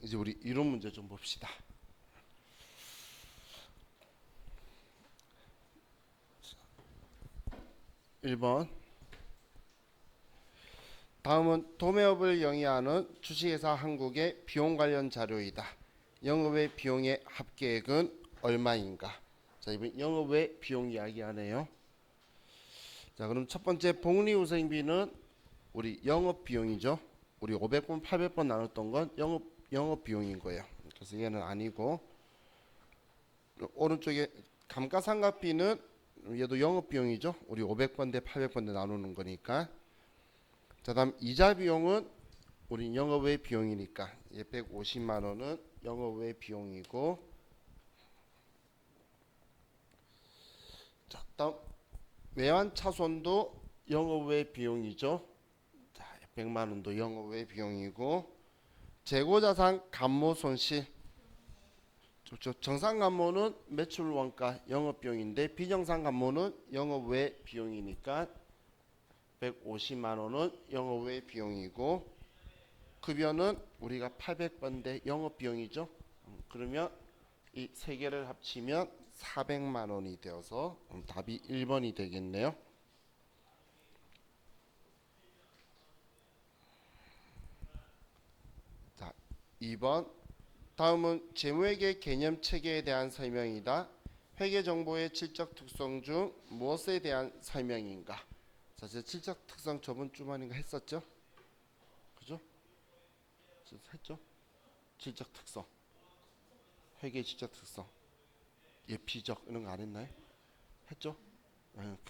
이제 우리 이론 문제 좀 봅시다. 1번. 다음은 도매업을 영위하는 주식회사 한국의 비용 관련 자료이다. 영업외 비용의 합계액은 얼마인가? 자, 이번 영업외 비용 이야기하네요. 자, 그럼 첫 번째 복리후생비는 우리 영업 비용이죠. 우리 500번, 800번 나눴던 건 영업 비용인 거예요. 그래서 얘는 아니고, 오른쪽에 감가상각비는 얘도 영업 비용이죠. 우리 500번 대 800번 대 나누는 거니까. 자, 다음 이자 비용은 우리 영업외 비용이니까 얘 150만 원은 영업외 비용이고, 자, 다음 외환 차손도 영업외 비용이죠. 자, 100만 원도 영업외 비용이고, 재고자산 감모 손실, 정상 감모는 매출 원가 영업 비용인데 비정상 감모는 영업외 비용이니까 150만 원은 영업외 비용이고, 급여는 우리가 800번 대 영업 비용이죠. 그러면 이 세 개를 합치면 400만 원이 되어서 답이 1번이 되겠네요. 자, 2번. 다음은 재무회계 개념 체계에 대한 설명이다. 회계 정보의 질적 특성 중 무엇에 대한 설명인가? 자, 제 질적 특성 저번 주말인가 했었죠? 그죠? 했죠? 질적 특성, 회계 질적 특성, 예피적 이런 거 안 했나요? 했죠?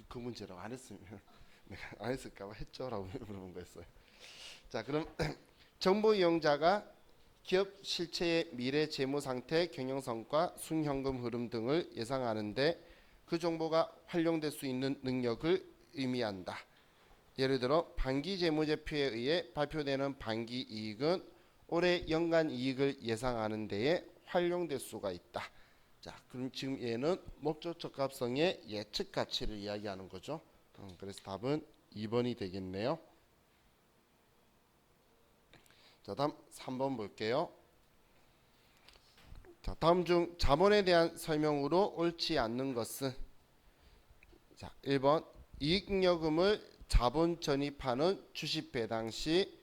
그 문제라고 안 했으면 내가 안 했을까봐 했죠라고 물어본 거였어요. 자, 그럼 정보 이용자가 기업 실체의 미래 재무 상태, 경영 성과, 순현금 흐름 등을 예상하는데 그 정보가 활용될 수 있는 능력을 의미한다. 예를 들어 반기 재무제표에 의해 발표되는 반기 이익은 올해 연간 이익을 예상하는 데에 활용될 수가 있다. 자, 그럼 지금 얘는 목적 적합성의 예측 가치를 이야기하는 거죠. 그래서 답은 2번이 되겠네요. 자, 다음 3번 볼게요. 자, 다음 중 자본에 대한 설명으로 옳지 않는 것은, 자, 1번 이익잉여금을 자본 전입하는 주식 배당 시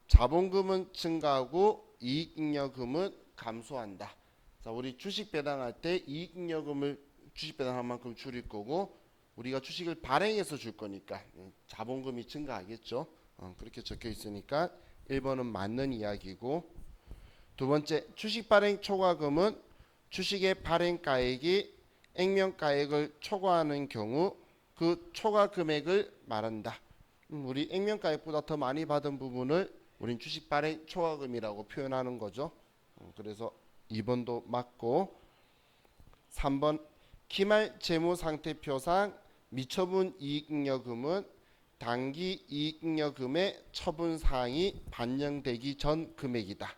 자본금은 증가하고 이익잉여금은 감소한다. 자, 우리 주식 배당할 때 이익잉여금을 주식 배당한 만큼 줄일 거고 우리가 주식을 발행해서 줄 거니까 자본금이 증가하겠죠. 그렇게 적혀 있으니까 1번은 맞는 이야기고, 두 번째 주식 발행 초과금은 주식의 발행가액이 액면가액을 초과하는 경우 그 초과 금액을 말한다. 우리 액면가액보다 더 많이 받은 부분을 우린 주식 발행 초과금이라고 표현하는 거죠. 그래서 2번도 맞고, 3번 기말 재무상태표상 미처분 이익잉여금은 당기 이익잉여금의 처분사항이 반영되기 전 금액이다.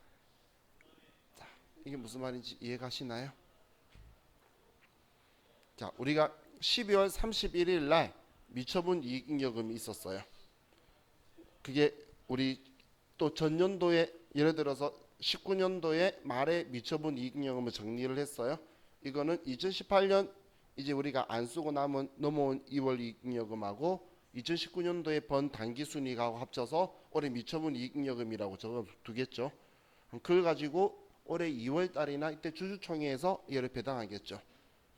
자, 이게 무슨 말인지 이해가시나요? 자, 우리가 12월 31일 날 미처분 이익잉여금이 있었어요. 그게 우리 또 전년도에 예를 들어서 19년도에 말에 미처분 이익잉여금을 정리를 했어요. 이거는 2018년 이제 우리가 안 쓰고 남은 넘어온 2월 이익잉여금하고 2019년도에 번 당기순이익하고 합쳐서 올해 미처분 이익잉여금이라고 적어 두겠죠. 그걸 가지고 올해 2월 달이나 이때 주주총회에서 얘를 배당하겠죠.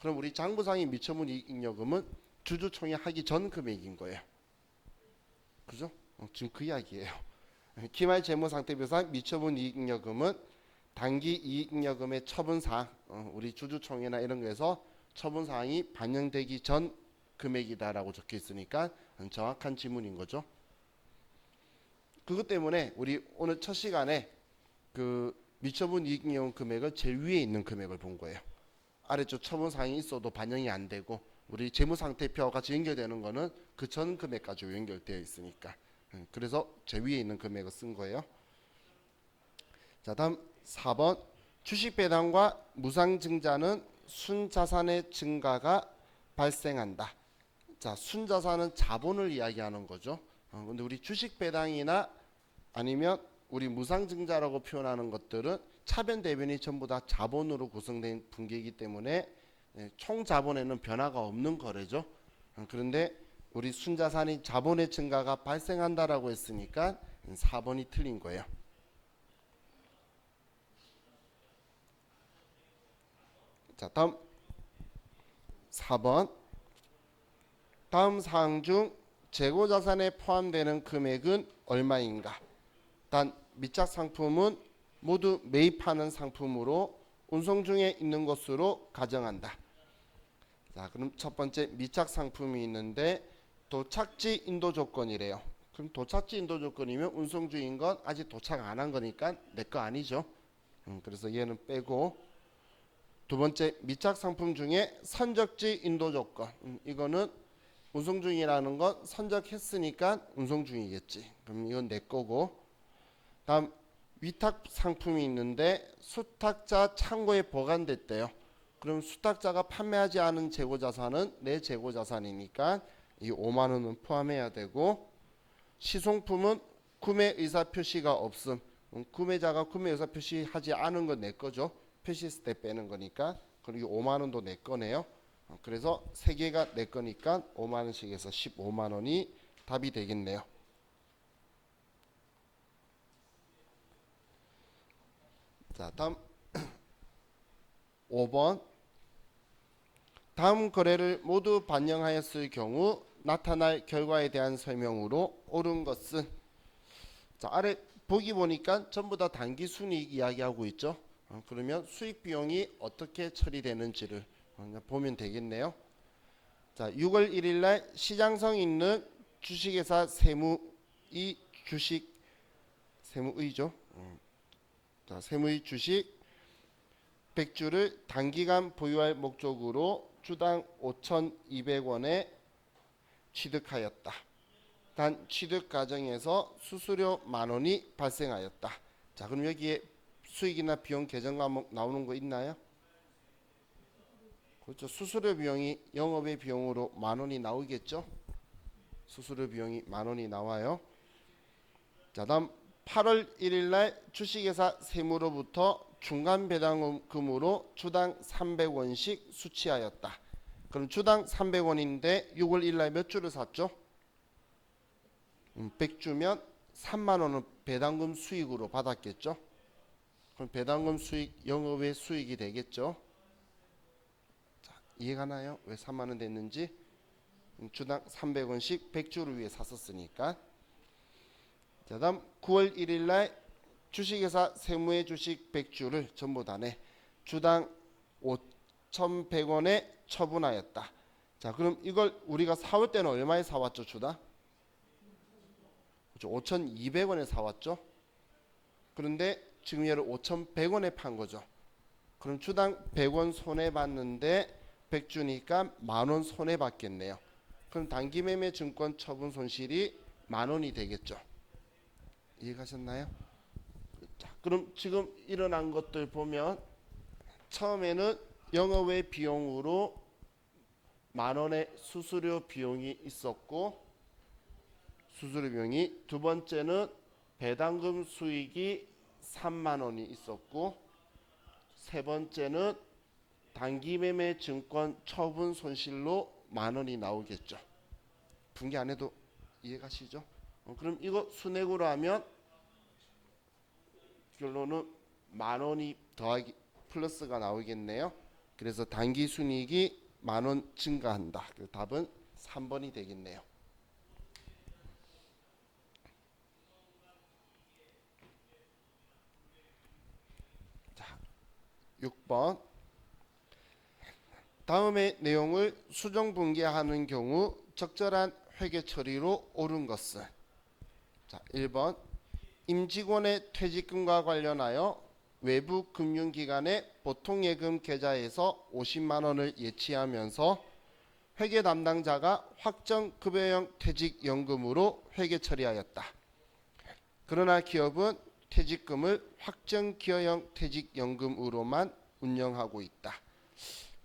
그럼 우리 장부상의 미처분 이익잉여금은 주주총회 하기 전 금액인 거예요. 그죠? 지금 그 이야기예요. 기말 재무상태표상 미처분 이익잉여금은 당기 이익잉여금의 처분사항, 우리 주주총회나 이런 거에서 처분사항이 반영되기 전 금액이다라고 적혀 있으니까 정확한 지문인 거죠. 그것 때문에 우리 오늘 첫 시간에 그 미처분 이익잉여금 금액을 제일 위에 있는 금액을 본 거예요. 아래쪽 처분사항이 있어도 반영이 안 되고 우리 재무상태표와 같이 연결되는 거는 그 전 금액 가지고 연결되어 있으니까, 그래서 제일 위에 있는 금액을 쓴 거예요. 자, 다음 4번 주식 배당과 무상증자는 순자산의 증가가 발생한다. 자, 순자산은 자본을 이야기하는 거죠. 근데 우리 주식 배당이나 아니면 우리 무상증자라고 표현하는 것들은 차변 대변이 전부 다 자본으로 구성된 분기이기 때문에 총 자본에는 변화가 없는 거래죠. 그런데 우리 순자산이 자본의 증가가 발생한다라고 했으니까 4번이 틀린 거예요. 자, 다음 4번. 다음 사항 중 재고자산에 포함되는 금액은 얼마인가? 단 미착 상품은 모두 매입하는 상품으로 운송 중에 있는 것으로 가정한다. 자, 그럼 첫 번째 미착 상품이 있는데 도착지 인도 조건이래요. 그럼 도착지 인도 조건이면 운송 중인 건 아직 도착 안 한 거니까 내 거 아니죠. 그래서 얘는 빼고, 두 번째 미착 상품 중에 선적지 인도 조건, 이거는 운송 중이라는 건 선적했으니까 운송 중이겠지. 그럼 이건 내 거고, 다음 위탁 상품이 있는데 수탁자 창고에 보관됐대요. 그럼 수탁자가 판매하지 않은 재고자산은 내 재고자산이니까 이 5만 원은 포함해야 되고, 시송품은 구매 의사 표시가 없음. 구매자가 구매 의사 표시하지 않은 건 내 거죠. 표시했을 때 빼는 거니까. 그리고 5만 원도 내 거네요. 그래서 세 개가 내 거니까 5만 원씩에서 15만 원이 답이 되겠네요. 자, 다음 5번. 다음 거래를 모두 반영하였을 경우 나타날 결과에 대한 설명으로 옳은 것은, 자, 아래 보기 보니까 전부 다 단기 순이익 이야기하고 있죠. 그러면 수익 비용이 어떻게 처리되는지를 보면 되겠네요. 자, 6월 1일 날 시장성 있는 주식회사 세무의 주식, 세무의죠. 자, 세무의 주식 100주를 단기간 보유할 목적으로 주당 5,200원에 취득하였다. 단 취득 과정에서 수수료 만원이 발생하였다. 자, 그럼 여기에 수익이나 비용 계정 과목 나오는 거 있나요? 그렇죠. 수수료 비용이 영업의 비용으로 만원이 나오겠죠. 수수료 비용이 만원이 나와요. 자, 다음 8월 1일 날 주식회사 세무로부터 중간 배당금으로 주당 300원씩 수취하였다. 그럼 주당 300원인데 6월 1일 날 몇 주를 샀죠? 100주면 3만 원은 배당금 수익으로 받았겠죠. 그럼 배당금 수익 영업의 수익이 되겠죠. 자, 이해가나요? 왜 3만 원 됐는지? 주당 300원씩 100주를 위해 샀었으니까. 자, 다음 9월 1일 날 주식회사 세무의 주식 100주를 전부 다 내 주당 5,100원에 처분하였다. 자, 그럼 이걸 우리가 사올 때는 얼마에 사왔죠? 주당 5,200원에 사왔죠. 그런데 지금 얘를 5,100원에 판 거죠. 그럼 주당 100원 손해 봤는데 100주니까 만원 손해 받겠네요. 그럼 단기 매매 증권 처분 손실이 만원이 되겠죠. 이해가셨나요? 자, 그럼 지금 일어난 것들 보면 처음에는 영업외 비용으로 만원의 수수료 비용이 있었고, 수수료 비용이, 두 번째는 배당금 수익이 3만 원이 있었고, 세 번째는 단기 매매 증권 처분 손실로 만 원이 나오겠죠. 분기 안 해도 이해가시죠? 그럼 이거 순액으로 하면 결론은 만 원이 더하기 플러스가 나오겠네요. 그래서 단기 순이익이 만 원 증가한다. 그 답은 3번이 되겠네요. 자, 6번. 다음의 내용을 수정 분기하는 경우 적절한 회계 처리로 옳은 것은, 자, 1번 임직원의 퇴직금과 관련하여 외부 금융기관의 보통예금 계좌에서 50만 원을 예치하면서 회계 담당자가 확정급여형 퇴직연금으로 회계 처리하였다. 그러나 기업은 퇴직금을 확정기여형 퇴직연금으로만 운영하고 있다.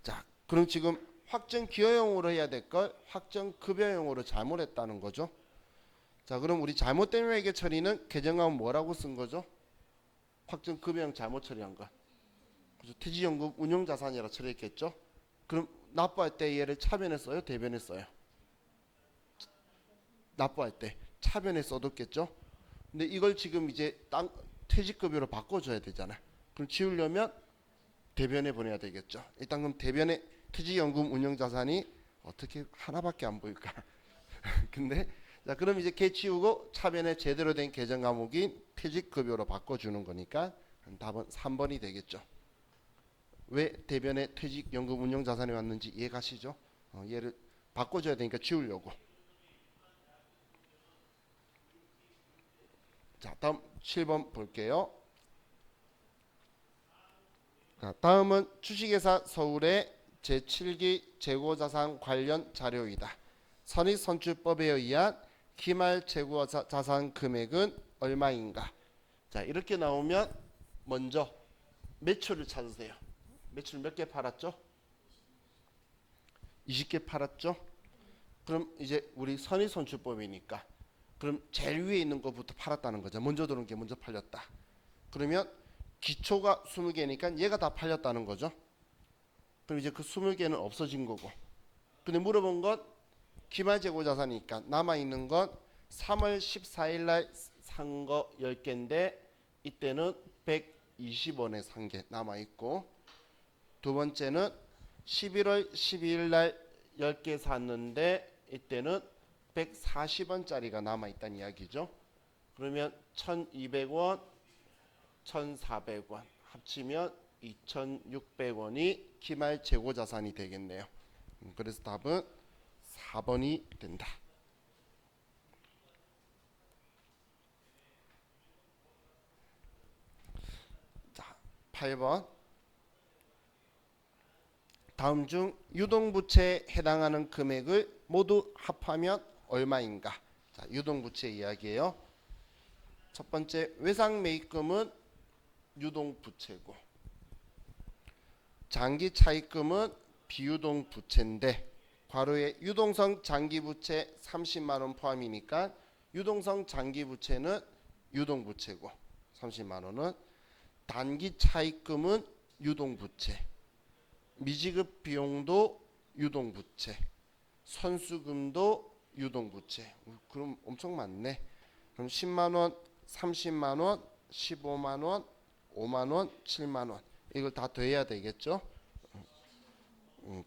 자, 그럼 지금 확정기여형으로 해야 될 걸 확정급여형으로 잘못했다는 거죠. 자, 그럼 우리 잘못된 회계 처리는 개정하면 뭐라고 쓴 거죠? 확정 금형 잘못 처리한 거. 그래서 퇴직연금 운용자산이라 처리했겠죠? 그럼 납부할 때 얘를 차변에 써요? 대변에 써요? 납부할 때 차변에 써뒀겠죠? 근데 이걸 지금 이제 퇴직급여로 바꿔줘야 되잖아. 그럼 지우려면 대변에 보내야 되겠죠. 일단 그럼 대변에 퇴직연금 운용자산이 어떻게 하나밖에 안 보일까? 근데 자, 그럼 이제 걔 치우고 차변에 제대로 된 계정 과목인 퇴직급여로 바꿔주는 거니까 답은 3번이 되겠죠. 왜 대변에 퇴직연금 운용자산이 왔는지 이해가시죠? 얘를 바꿔줘야 되니까 지우려고. 자, 다음 7번 볼게요. 자, 다음은 주식회사 서울의 제7기 재고자산 관련 자료이다. 선익선출법에 의한 기말 재고자산 금액은 얼마인가? 자, 이렇게 나오면 먼저 매출을 찾으세요. 매출 몇 개 팔았죠? 20개 팔았죠? 그럼 이제 우리 선익선출법이니까 그럼 제일 위에 있는 것부터 팔았다는 거죠. 먼저 들어온 게 먼저 팔렸다. 그러면 기초가 20개니까 얘가 다 팔렸다는 거죠. 그럼 이제 그 20개는 없어진 거고. 근데 물어본 건 기말재고자산이니까 남아있는 건 3월 14일 날 산 거 10개인데 이때는 120원에 산 게 남아있고, 두 번째는 11월 12일 날 10개 샀는데 이때는 140원짜리가 남아있다는 이야기죠. 그러면 1200원, 1400원 합치면 2600원이 기말 재고자산이 되겠네요. 그래서 답은 4번이 된다. 자, 8번. 다음 중 유동부채에 해당하는 금액을 모두 합하면 얼마인가? 자, 유동부채 이야기예요. 첫 번째, 외상매입금은 유동부채고, 장기차입금은 비유동부채인데 괄호에 유동성 장기부채 30만원 포함이니까 유동성 장기부채는 유동부채고 30만원은, 단기차입금은 유동부채, 미지급 비용도 유동부채, 선수금도 유동부채. 그럼 엄청 많네. 그럼 10만원, 30만원, 15만원, 5만원, 7만원 이걸 다 더해야 되겠죠.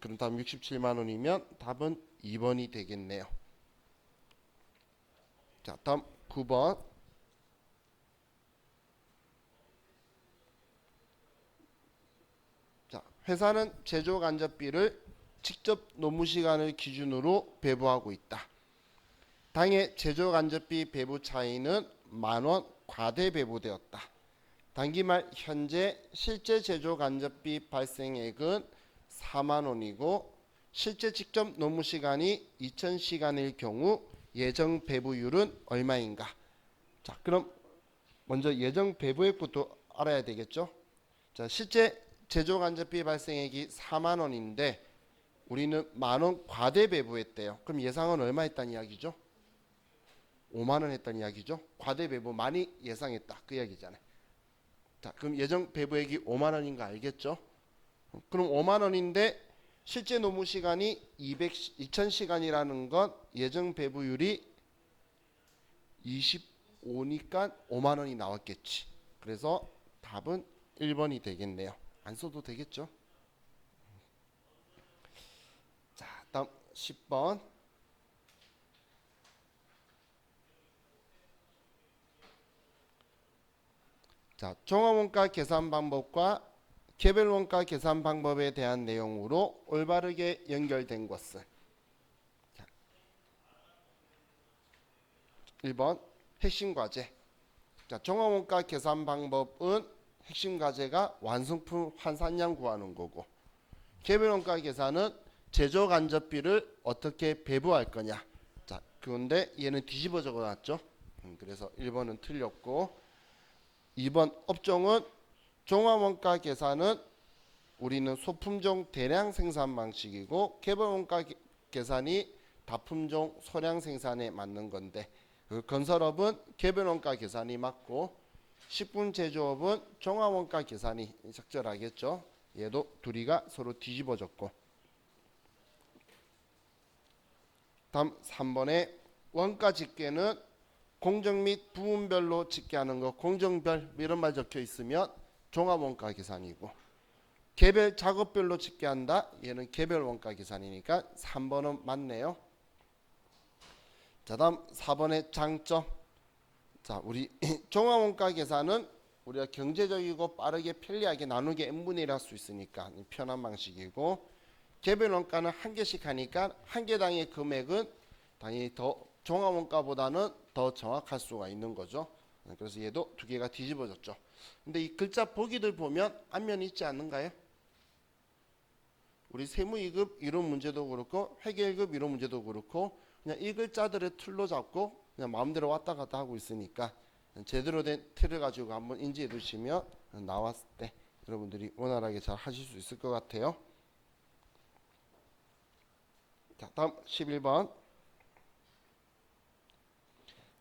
그럼 다음 67만원이면 답은 2번이 되겠네요. 자, 다음 9번. 자, 회사는 제조간접비를 직접 노무시간을 기준으로 배부하고 있다. 당해 제조간접비 배부 차이는 만원 과대 배부되었다. 단기말 현재 실제 제조간접비 발생액은 4만원이고 실제 직접 노무시간이 2000시간일 경우 예정 배부율은 얼마인가? 자, 그럼 먼저 예정 배부액부터 알아야 되겠죠. 자, 실제 제조간접비 발생액이 4만원인데 우리는 만원 과대 배부했대요. 그럼 예상은 얼마 했다는 이야기죠? 5만원 했다는 이야기죠. 과대 배부 많이 예상했다 그 이야기잖아요. 자, 그럼 예정 배부액이 5만원인 거 알겠죠? 그럼 5만원인데 실제 노무시간이 2000시간이라는 건 예정 배부율이 25니까 5만원이 나왔겠지. 그래서 답은 1번이 되겠네요. 안 써도 되겠죠? 자, 다음 10번. 자, 종합원가 계산 방법과 개별원가 계산 방법에 대한 내용으로 올바르게 연결된 것은. 자, 1번 핵심 과제. 자, 종합원가 계산 방법은 핵심 과제가 완성품 환산량 구하는 거고, 개별원가 계산은 제조 간접비를 어떻게 배부할 거냐. 자, 그런데 얘는 뒤집어 적어놨죠. 그래서 1번은 틀렸고, 2번 업종은 종합원가 계산은 우리는 소품종 대량 생산 방식이고 개별원가 계산이 다품종 소량 생산에 맞는 건데 그 건설업은 개별원가 계산이 맞고 식품 제조업은 종합원가 계산이 적절하겠죠. 얘도 둘이가 서로 뒤집어졌고. 다음 3번에 원가 집계는 공정 및 부문별로 집계하는 거, 공정별 이런 말 적혀 있으면 종합원가 계산이고, 개별 작업별로 집계한다, 얘는 개별원가 계산이니까 3번은 맞네요. 자, 다음 4번의 장점. 자, 우리 종합원가 계산은 우리가 경제적이고 빠르게 편리하게 나누게 n분의 1 할 수 있으니까 편한 방식이고, 개별원가는 한 개씩 하니까 한 개당의 금액은 당연히 더 종합원가보다는 더 정확할 수가 있는 거죠. 그래서 얘도 두 개가 뒤집어졌죠. 근데 이 글자 보기들 보면 안면이 있지 않는가요? 우리 세무이급 이론 문제도 그렇고 회계일급 이론 문제도 그렇고 그냥 이 글자들을 틀로 잡고 그냥 마음대로 왔다 갔다 하고 있으니까 제대로 된 틀을 가지고 한번 인지해 두시면 나왔을 때 여러분들이 원활하게 잘 하실 수 있을 것 같아요. 자, 다음 11번.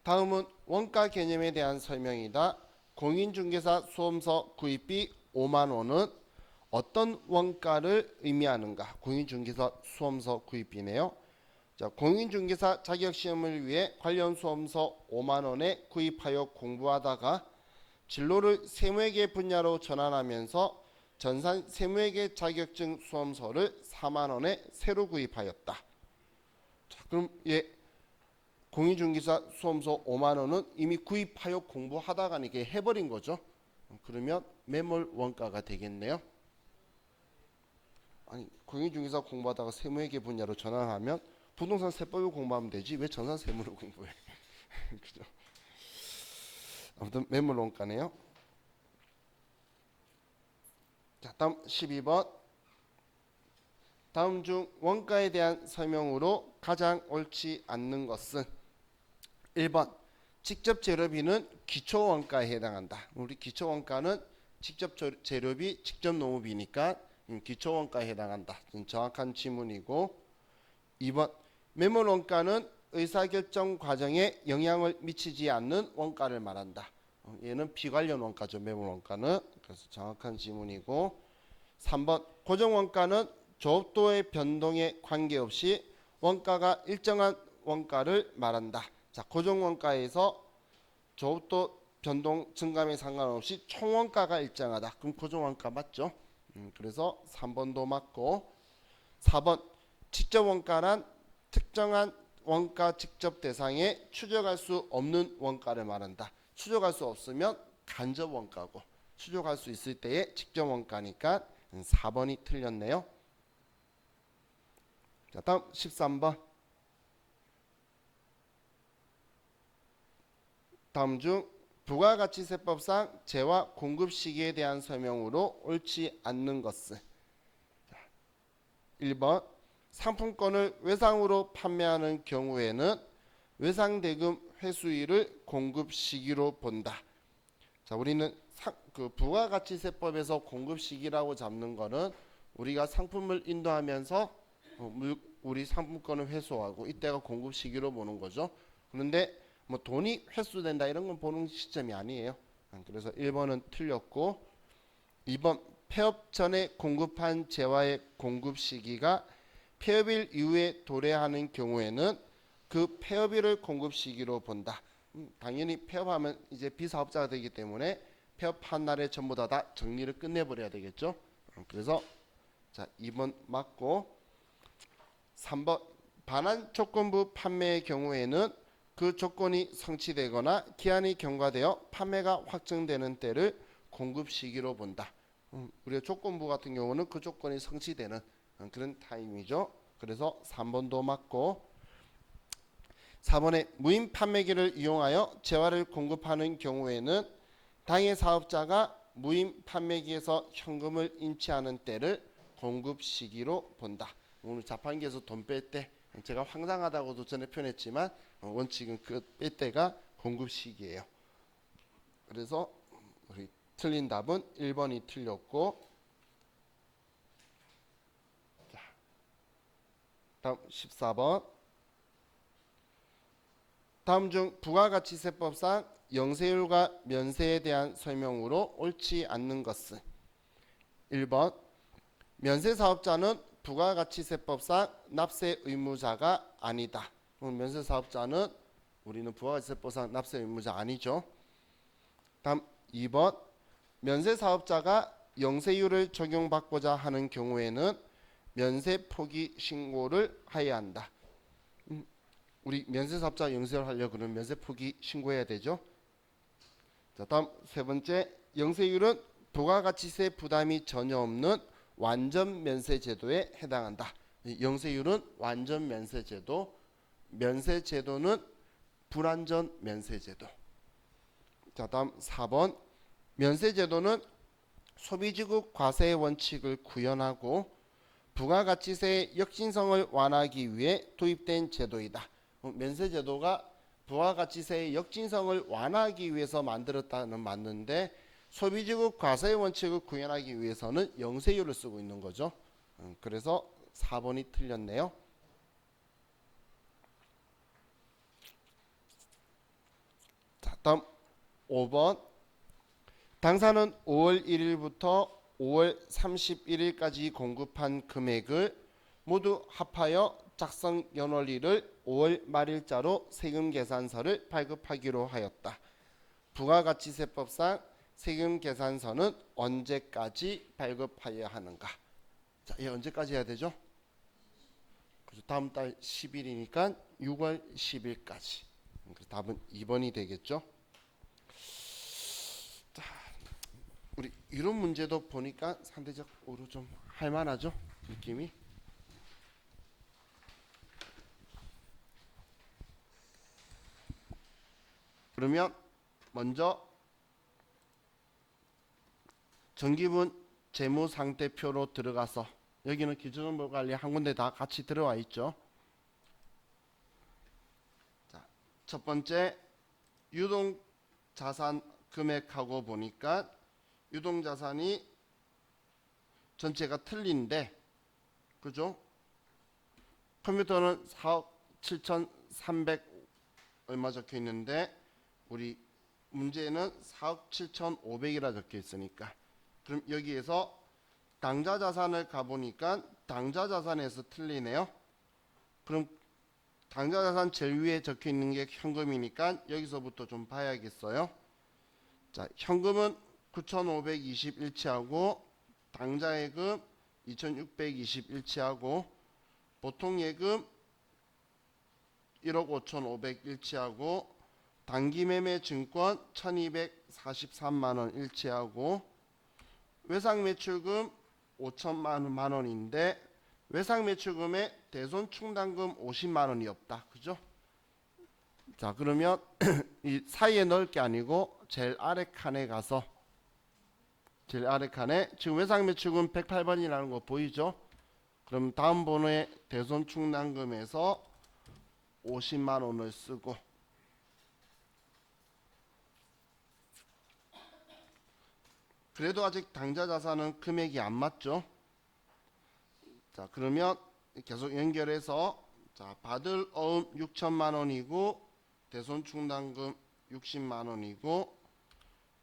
다음은 원가 개념에 대한 설명이다. 공인중개사 수험서 구입비 5만 원은 어떤 원가를 의미하는가? 공인중개사 수험서 구입비네요. 자, 공인중개사 자격시험을 위해 관련 수험서 5만 원에 구입하여 공부하다가 진로를 세무회계 분야로 전환하면서 전산 세무회계 자격증 수험서를 4만 원에 새로 구입하였다. 자, 그럼 공인중개사 수험서 5만 원은 이미 구입하여 공부하다가 이게 해버린 거죠. 그러면 매몰 원가가 되겠네요. 아니, 공인중개사 공부하다가 세무회계 분야로 전환하면 부동산 세법을 공부하면 되지 왜 전산 세무를 공부해? 그죠? 아무튼 매몰 원가네요. 자, 다음 12번. 다음 중 원가에 대한 설명으로 가장 옳지 않는 것은 1번 직접 재료비는 기초원가에 해당한다. 우리 기초원가는 직접 재료비, 직접 노무비니까 기초원가에 해당한다. 정확한 지문이고, 2번 매몰원가는 의사결정 과정에 영향을 미치지 않는 원가를 말한다. 얘는 비관련 원가죠. 매몰원가는. 그래서 정확한 지문이고, 3번 고정원가는 조업도의 변동에 관계없이 원가가 일정한 원가를 말한다. 자, 고정원가에서 조업도 변동 증감에 상관없이 총원가가 일정하다. 그럼 고정원가 맞죠? 그래서 3번도 맞고, 4번 직접원가란 특정한 원가 직접 대상에 추적할 수 없는 원가를 말한다. 추적할 수 없으면 간접원가고 추적할 수 있을 때의 직접원가니까 4번이 틀렸네요. 자, 다음 13번. 다음 중 부가가치세법상 재화 공급 시기에 대한 설명으로 옳지 않는 것은 1번 상품권을 외상으로 판매하는 경우에는 외상대금 회수일을 공급 시기로 본다. 자, 우리는 그 부가가치세법에서 공급 시기라고 잡는 거는 우리가 상품을 인도하면서 우리 상품권을 회수하고 이때가 공급 시기로 보는 거죠. 그런데 뭐 돈이 회수된다 이런 건 보는 시점이 아니에요. 그래서 1번은 틀렸고, 2번 폐업 전에 공급한 재화의 공급 시기가 폐업일 이후에 도래하는 경우에는 그 폐업일을 공급 시기로 본다. 당연히 폐업하면 이제 비사업자가 되기 때문에 폐업한 날에 전부 다 정리를 끝내버려야 되겠죠. 그래서 자, 2번 맞고, 3번 반환 조건부 판매의 경우에는 그 조건이 성취되거나 기한이 경과되어 판매가 확정되는 때를 공급 시기로 본다. 우리가 조건부 같은 경우는 그 조건이 성취되는 그런 타임이죠. 그래서 3번도 맞고, 4번에 무인 판매기를 이용하여 재화를 공급하는 경우에는 당해 사업자가 무인 판매기에서 현금을 인치하는 때를 공급 시기로 본다. 오늘 자판기에서 돈 뺄 때 제가 황당하다고도 전에 표현했지만 원칙은 그 뺄 때가 공급 시기예요. 그래서 우리 틀린 답은 1번이 틀렸고, 다음 14번. 다음 중 부가가치세법상 영세율과 면세에 대한 설명으로 옳지 않는 것은 1번 면세사업자는 부가가치세법상 납세 의무자가 아니다. 면세사업자는 우리는 부가가치세법상 납세 의무자 아니죠. 다음 2번 면세사업자가 영세율을 적용받고자 하는 경우에는 면세 포기 신고를 해야 한다. 우리 면세사업자 영세율 하려고 그러면 면세 포기 신고해야 되죠. 자, 다음 세 번째 영세율은 부가가치세 부담이 전혀 없는 완전 면세 제도에 해당한다. 영세율은 완전 면세 제도, 면세 제도는 불완전 면세 제도. 자, 다음 4번 면세 제도는 소비지급 과세의 원칙을 구현하고 부가가치세의 역진성을 완화하기 위해 도입된 제도이다. 면세 제도가 부가가치세의 역진성을 완화하기 위해서 만들었다는 맞는데 소비지급 과세의 원칙을 구현하기 위해서는 영세율을 쓰고 있는 거죠. 그래서 4번이 틀렸네요. 자, 다음 5번 당사는 5월 1일부터 5월 31일까지 공급한 금액을 모두 합하여 작성 연월일을 5월 말일자로 세금계산서를 발급하기로 하였다. 부가가치세법상 세금계산서는 언제까지 발급하여야 하는가? 자, 얘 언제까지 해야 되죠? 그래서 다음 달 10일이니까 6월 10일까지. 그래서 답은 2번이 되겠죠? 자, 우리 이런 문제도 보니까 상대적으로 좀 할만하죠? 느낌이. 그러면 먼저 정기분 재무상태표로 들어가서 여기는 기초정보관리 한 군데 다 같이 들어와 있죠. 자, 첫 번째 유동자산 금액하고 보니까 유동자산이 전체가 틀린데 그죠? 컴퓨터는 4억 7,300 얼마 적혀 있는데 우리 문제는 4억 7,500이라 적혀 있으니까 그럼 여기에서 당좌 자산을 가보니까 당좌 자산에서 틀리네요. 그럼 당좌 자산 제일 위에 적혀 있는 게 현금이니까 여기서부터 좀 봐야겠어요. 자, 현금은 9,521치하고 당좌예금 2,621치하고 보통예금 1억 5,501치하고 단기매매 증권 1,243만 원 일치하고 외상매출금 5천만 원인데 외상매출금에 대손충당금 50만 원이 없다. 그죠? 자, 그러면 이 사이에 넣을 게 아니고 제일 아래 칸에 가서 제일 아래 칸에 지금 외상매출금 108번이라는 거 보이죠? 그럼 다음 번호에 대손충당금에서 50만 원을 쓰고 그래도 아직 당좌 자산은 금액이 안 맞죠? 자, 그러면 계속 연결해서 자, 받을 어음 6천만 원이고 대손충당금 60만 원이고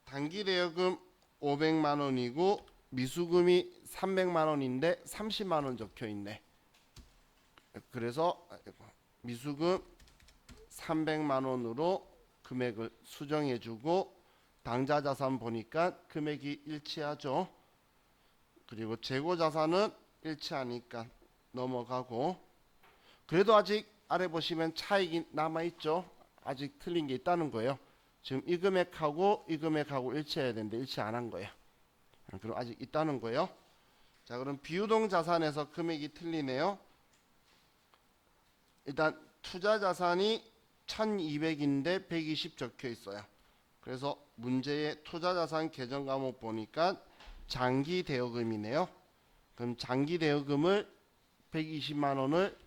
단기대여금 500만 원이고 미수금이 300만 원인데 30만 원 적혀 있네. 그래서 미수금 300만 원으로 금액을 수정해 주고 당좌 자산 보니까 금액이 일치하죠. 그리고 재고 자산은 일치하니까 넘어가고 그래도 아직 아래 보시면 차익이 남아 있죠. 아직 틀린 게 있다는 거예요. 지금 이 금액하고 이 금액하고 일치해야 되는데 일치 안 한 거예요. 그럼 아직 있다는 거예요. 자, 그럼 비유동 자산에서 금액이 틀리네요. 일단 투자 자산이 1200인데 120 적혀 있어요. 그래서 문제의 투자 자산 계정 과목 보니까 장기 대여금이네요. 그럼 장기 대여금을 120만 원을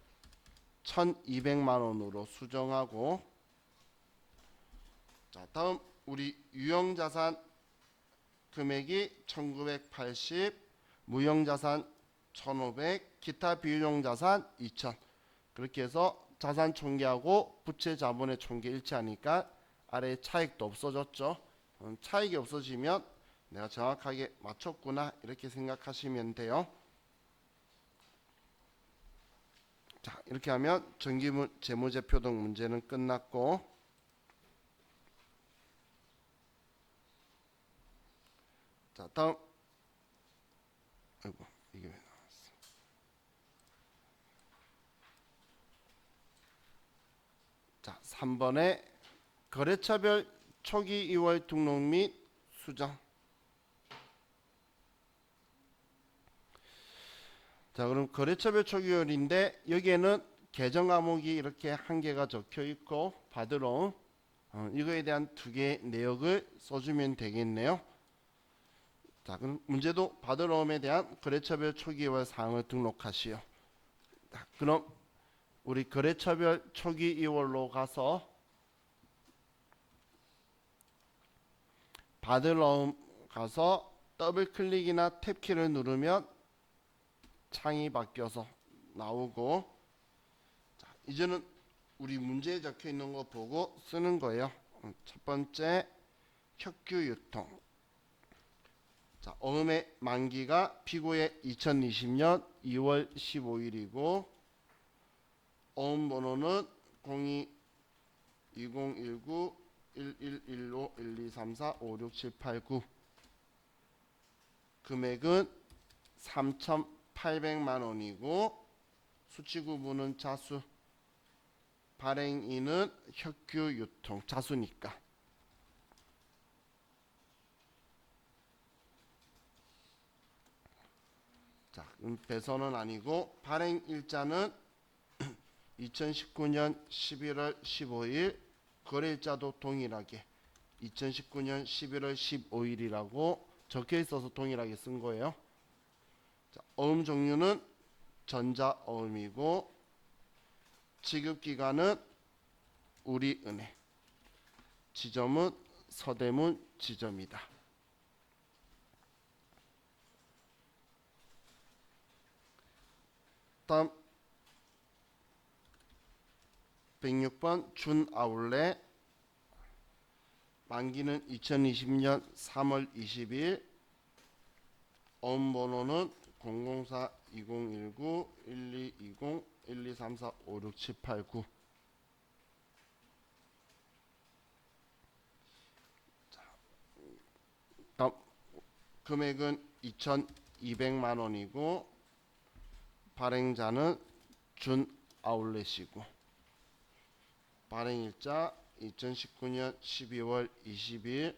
1200만 원으로 수정하고 자, 다음 우리 유형자산 금액이 1980, 무형자산 1500, 기타 비유형자산 2000 그렇게 해서 자산 총계하고 부채 자본의 총계 일치하니까 아래에 차익도 없어졌죠. 차익이 없어지면 내가 정확하게 맞췄구나 이렇게 생각하시면 돼요. 자, 이렇게 하면 재무제표 등 문제는 끝났고, 자, 다음. 아이고, 이게 왜 나왔어? 자, 3번에 거래처별 초기 2월 등록 및 수정. 자, 그럼 거래처별 초기율인데 여기에는 계정 과목이 이렇게 한 개가 적혀 있고 받으러 이거에 대한 두 개의 내역을 써주면 되겠네요. 자, 그럼 문제도 받으러옴에 대한 거래처별 초기월 사항을 등록하시오. 자, 그럼 우리 거래처별 초기 2월로 가서 받으러옴 가서 더블 클릭이나 탭키를 누르면 창이 바뀌어서 나오고, 자, 이제는 우리 문제에 적혀 있는 거 보고 쓰는 거예요. 첫 번째 혁규 유통. 자, 어음의 만기가 피고의 2020년 2월 15일이고 어음 번호는 02-2019-1115-1234-56789. 금액은 3,800만 원이고 수치 구분은 자수, 발행인은 혁규 유통, 자수니까. 자, 배선은 아니고 발행 일자는 2019년 11월 15일, 거래일자도 동일하게 2019년 11월 15일이라고 적혀 있어서 동일하게 쓴 거예요. 자, 어음 종류는 전자어음이고 지급기간은 우리은행, 지점은 서대문 지점이다. 다음 106번 준아울렛. 만기는 2020년 3월 20일. 어음번호는 004-2019-1220-1234-56789. 다음 금액은 2,200만 원이고 발행자는 준아울렛이고 발행일자 2019년 12월 20일,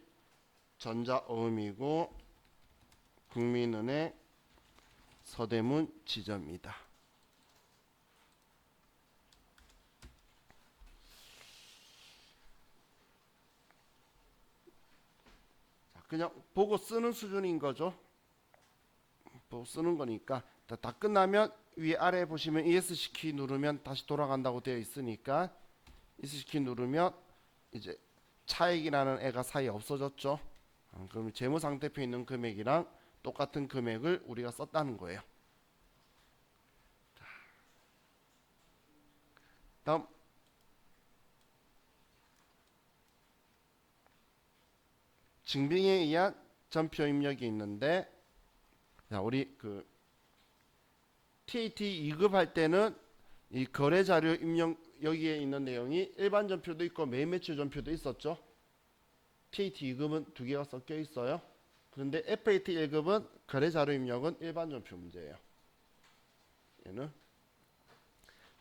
전자어음이고 국민은행 서대문 지점이다. 자, 그냥 보고 쓰는 수준인 거죠. 보고 쓰는 거니까 다 끝나면 위아래 보시면 ESC 키 누르면 다시 돌아간다고 되어 있으니까 ESC 키 누르면 이제 차익이라는 애가 사이에 없어졌죠. 그럼 재무상태표에 있는 금액이랑 똑같은 금액을 우리가 썼다는 거예요. 다음 증빙에 의한 전표 입력이 있는데, 자, 우리 그 TAT 2급할 때는 이 거래 자료 입력 여기에 있는 내용이 일반 전표도 있고 매일 매출 전표도 있었죠. TAT 2급은 두 개가 섞여 있어요. 그런데 FAT 1급은 거래 자료 입력은 일반 전표 문제예요. 얘는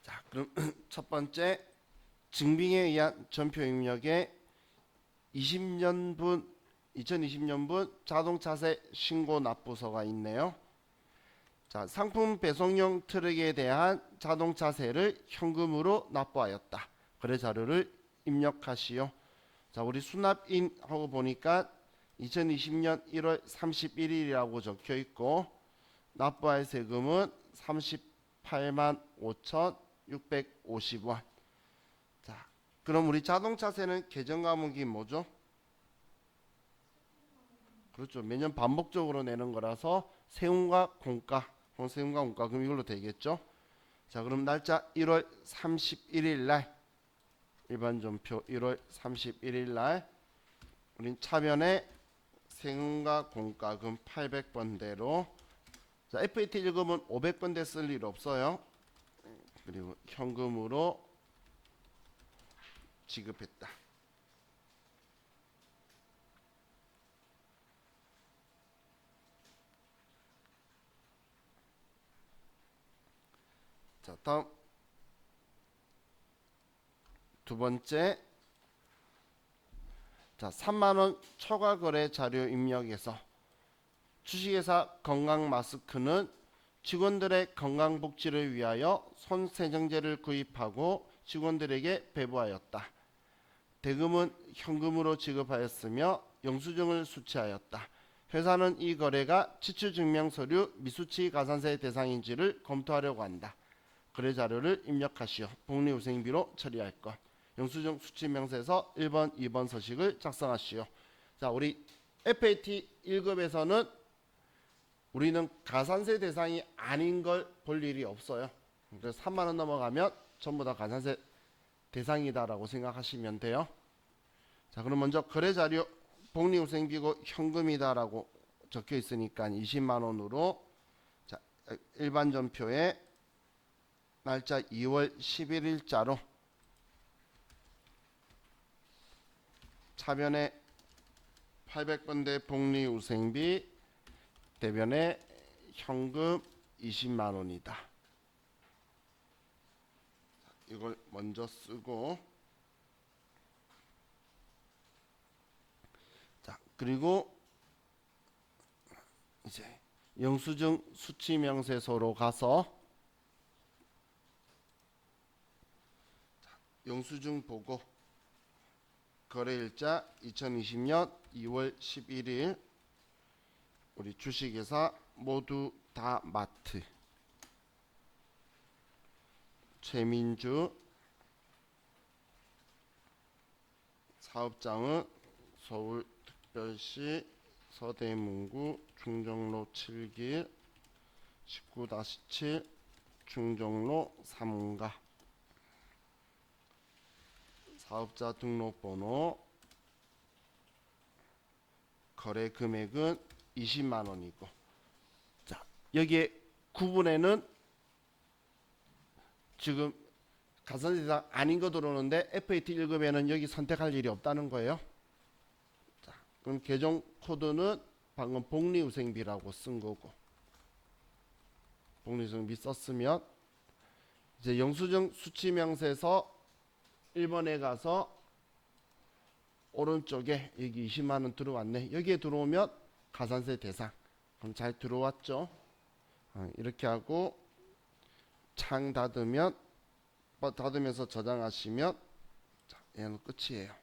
자, 그럼 첫 번째 증빙에 의한 전표 입력에 2020년분 자동차세 신고 납부서가 있네요. 자, 상품 배송용 트럭에 대한 자동차세를 현금으로 납부하였다. 거래 자료를 입력하시오. 자, 우리 수납인 하고 보니까 2020년 1월 31일이라고 적혀 있고 납부할 세금은 38만 5,650원. 자, 그럼 우리 자동차세는 계정 과목이 뭐죠? 그렇죠. 매년 반복적으로 내는 거라서 세금과 공가, 세금과 공가, 그럼 이걸로 되겠죠. 자, 그럼 날짜 1월 31일 날 일반 전표 1월 31일 날 우린 차변에 세금과 공과금 800번대로 자, FAT 1금은 500번대 쓸 일 없어요. 그리고 현금으로 지급했다. 자, 다음 두 번째, 자, 3만원 초과 거래 자료 입력에서 주식회사 건강 마스크는 직원들의 건강복지를 위하여 손세정제를 구입하고 직원들에게 배부하였다. 대금은 현금으로 지급하였으며 영수증을 수취하였다. 회사는 이 거래가 지출증명서류 미수치 가산세 대상인지를 검토하려고 한다. 거래 자료를 입력하시오. 복리후생비로 처리할 것. 영수증 수취명세서 1번, 2번 서식을 작성하시오. 자, 우리 FAT 1급에서는 우리는 가산세 대상이 아닌 걸 볼 일이 없어요. 그래서 3만 원 넘어가면 전부 다 가산세 대상이다라고 생각하시면 돼요. 자, 그럼 먼저 거래 자료 복리후생비고 현금이다라고 적혀 있으니까 20만 원으로 자, 일반 전표에 날짜 2월 11일자로 차변에 800번대 복리후생비 대변에 현금 20만 원이다. 이걸 먼저 쓰고 자, 그리고 이제 영수증 수취명세서로 가서 영수증 보고 거래일자 2020년 2월 11일 우리 주식회사 모두 다 마트 최민주 사업장은 서울특별시 서대문구 중정로 7길 19-7 중정로 3가 사업자 등록번호 거래 금액은 20만 원이고 자, 여기에 구분에는 지금 가산세 대상 아닌 거 들어오는데 FAT 1급에는 여기 선택할 일이 없다는 거예요. 자, 그럼 계정 코드는 방금 복리후생비라고 쓴 거고 복리후생비 썼으면 이제 영수증 수취명세서 1번에 가서 오른쪽에 여기 20만 원 들어왔네. 여기에 들어오면 가산세 대상. 그럼 잘 들어왔죠? 이렇게 하고 창 닫으면 닫으면서 저장하시면 자, 얘는 끝이에요.